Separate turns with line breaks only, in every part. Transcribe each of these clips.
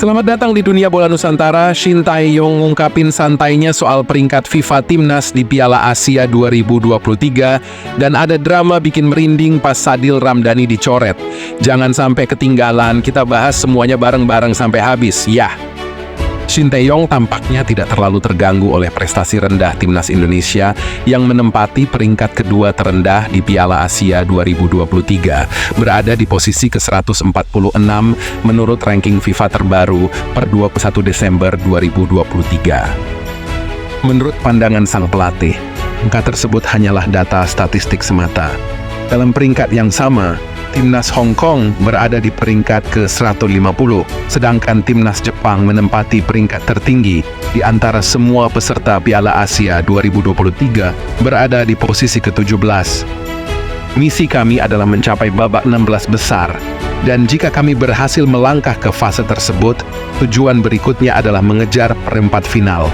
Selamat datang di dunia bola Nusantara. Shin Tae-yong ngungkapin santainya soal peringkat FIFA Timnas di Piala Asia 2023 dan ada drama bikin merinding pas Sadil Ramdhani dicoret. Jangan sampai ketinggalan, kita bahas semuanya bareng-bareng sampai habis, ya. Shin Tae-yong tampaknya tidak terlalu terganggu oleh prestasi rendah Timnas Indonesia yang menempati peringkat kedua terendah di Piala Asia 2023, berada di posisi ke-146 menurut ranking FIFA terbaru per 21 Desember 2023. Menurut pandangan sang pelatih, angka tersebut hanyalah data statistik semata. Dalam peringkat yang sama, Timnas Hong Kong berada di peringkat ke-150, sedangkan Timnas Jepang menempati peringkat tertinggi di antara semua peserta Piala Asia 2023, berada di posisi ke-17. Misi kami adalah mencapai babak 16 besar, dan jika kami berhasil melangkah ke fase tersebut, tujuan berikutnya adalah mengejar perempat final.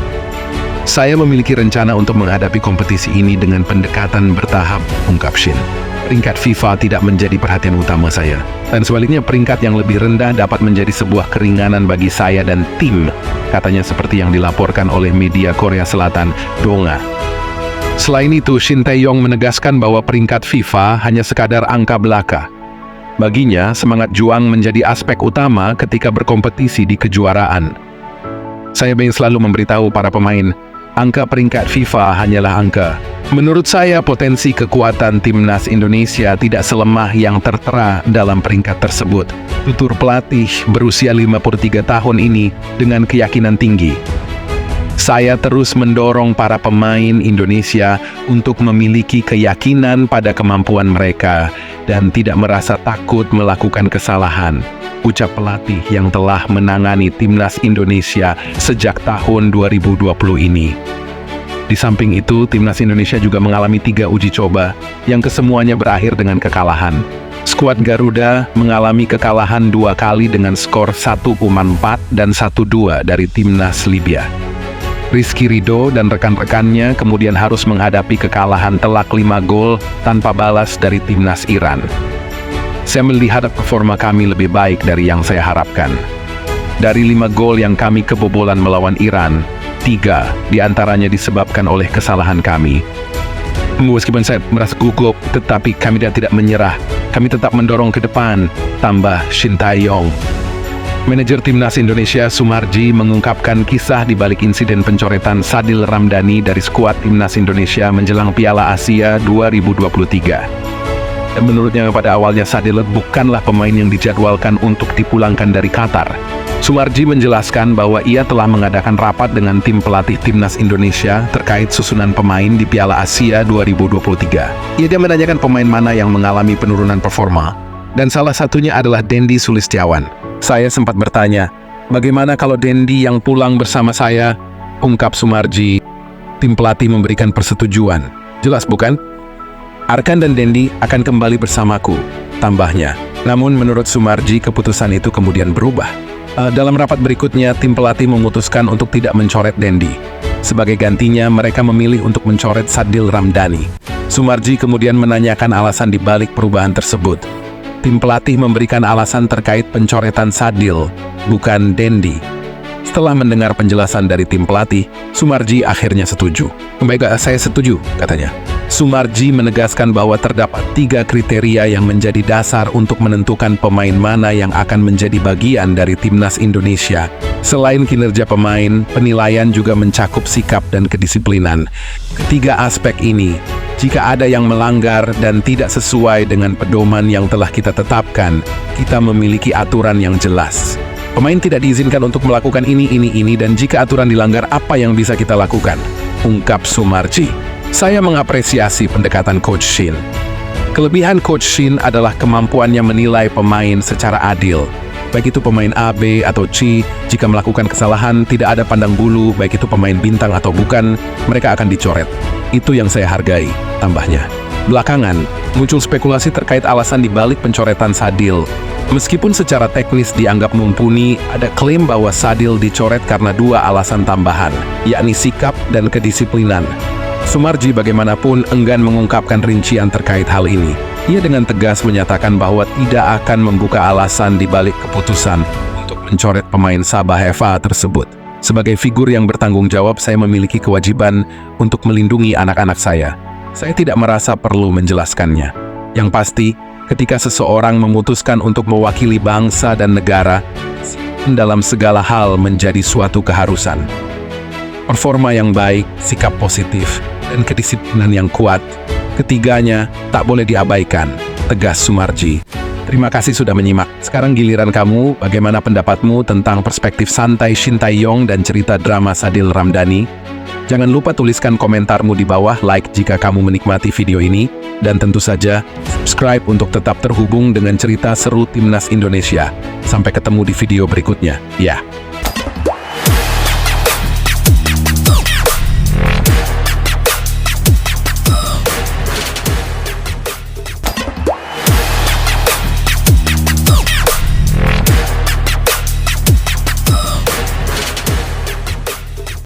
Saya memiliki rencana untuk menghadapi kompetisi ini dengan pendekatan bertahap, ungkap Shin. Peringkat FIFA tidak menjadi perhatian utama saya. Dan sebaliknya peringkat yang lebih rendah dapat menjadi sebuah keringanan bagi saya dan tim, katanya seperti yang dilaporkan oleh media Korea Selatan, Donga. Selain itu, Shin Tae-yong menegaskan bahwa peringkat FIFA hanya sekadar angka belaka. Baginya, semangat juang menjadi aspek utama ketika berkompetisi di kejuaraan. Saya ingin selalu memberitahu para pemain, angka peringkat FIFA hanyalah angka. Menurut saya, potensi kekuatan Timnas Indonesia tidak selemah yang tertera dalam peringkat tersebut. Tutur pelatih berusia 53 tahun ini dengan keyakinan tinggi. Saya terus mendorong para pemain Indonesia untuk memiliki keyakinan pada kemampuan mereka dan tidak merasa takut melakukan kesalahan, ucap pelatih yang telah menangani Timnas Indonesia sejak tahun 2020 ini. Di samping itu, Timnas Indonesia juga mengalami 3 uji coba yang kesemuanya berakhir dengan kekalahan. Skuad Garuda mengalami kekalahan 2 kali dengan skor 1-4 dan 1-2 dari Timnas Libya. Rizky Ridho dan rekan-rekannya kemudian harus menghadapi kekalahan telak 5 gol tanpa balas dari Timnas Iran. Saya melihat performa kami lebih baik dari yang saya harapkan. Dari 5 gol yang kami kebobolan melawan Iran, 3 diantaranya disebabkan oleh kesalahan kami. Meskipun saya merasa gugup, tetapi kami tidak menyerah. Kami tetap mendorong ke depan, tambah Shin Tae-yong. Manajer Timnas Indonesia Sumarji mengungkapkan kisah di balik insiden pencoretan Sadil Ramdhani dari skuad Timnas Indonesia menjelang Piala Asia 2023. Dan menurutnya pada awalnya Sadil bukanlah pemain yang dijadwalkan untuk dipulangkan dari Qatar. Sumarji menjelaskan bahwa ia telah mengadakan rapat dengan tim pelatih Timnas Indonesia terkait susunan pemain di Piala Asia 2023. Ia menanyakan pemain mana yang mengalami penurunan performa, dan salah satunya adalah Dendi Sulistiawan. Saya sempat bertanya, bagaimana kalau Dendi yang pulang bersama saya? Ungkap Sumarji. Tim pelatih memberikan persetujuan. Jelas bukan? Arkan dan Dendi akan kembali bersamaku, tambahnya. Namun menurut Sumarji, keputusan itu kemudian berubah. Dalam rapat berikutnya, tim pelatih memutuskan untuk tidak mencoret Dendi. Sebagai gantinya, mereka memilih untuk mencoret Sadil Ramdhani. Sumarji kemudian menanyakan alasan di balik perubahan tersebut. Tim pelatih memberikan alasan terkait pencoretan Sadil, bukan Dendi. Setelah mendengar penjelasan dari tim pelatih, Sumarji akhirnya setuju. Baik, saya setuju, katanya. Sumarji menegaskan bahwa terdapat 3 kriteria yang menjadi dasar untuk menentukan pemain mana yang akan menjadi bagian dari Timnas Indonesia. Selain kinerja pemain, penilaian juga mencakup sikap dan kedisiplinan. Ketiga aspek ini, jika ada yang melanggar dan tidak sesuai dengan pedoman yang telah kita tetapkan, kita memiliki aturan yang jelas. Pemain tidak diizinkan untuk melakukan ini, dan jika aturan dilanggar, apa yang bisa kita lakukan? Ungkap Sumarji. Saya mengapresiasi pendekatan Coach Shin. Kelebihan Coach Shin adalah kemampuannya menilai pemain secara adil. Baik itu pemain A, B, atau C, jika melakukan kesalahan, tidak ada pandang bulu, baik itu pemain bintang atau bukan, mereka akan dicoret. Itu yang saya hargai, tambahnya. Belakangan, muncul spekulasi terkait alasan di balik pencoretan Sadil. Meskipun secara teknis dianggap mumpuni, ada klaim bahwa Sadil dicoret karena 2 alasan tambahan, yakni sikap dan kedisiplinan. Sumarji bagaimanapun enggan mengungkapkan rincian terkait hal ini. Ia dengan tegas menyatakan bahwa tidak akan membuka alasan di balik keputusan untuk mencoret pemain Sabah FA tersebut. Sebagai figur yang bertanggung jawab, saya memiliki kewajiban untuk melindungi anak-anak saya. Saya tidak merasa perlu menjelaskannya. Yang pasti, ketika seseorang memutuskan untuk mewakili bangsa dan negara, dalam segala hal menjadi suatu keharusan. Performa yang baik, sikap positif, dan kedisiplinan yang kuat, ketiganya tak boleh diabaikan, tegas Sumarji. Terima kasih sudah menyimak. Sekarang giliran kamu, bagaimana pendapatmu tentang perspektif santai Shin Tae-yong dan cerita drama Sadil Ramdhani? Jangan lupa tuliskan komentarmu di bawah, like jika kamu menikmati video ini, dan tentu saja subscribe untuk tetap terhubung dengan cerita seru Timnas Indonesia. Sampai ketemu di video berikutnya. Ya.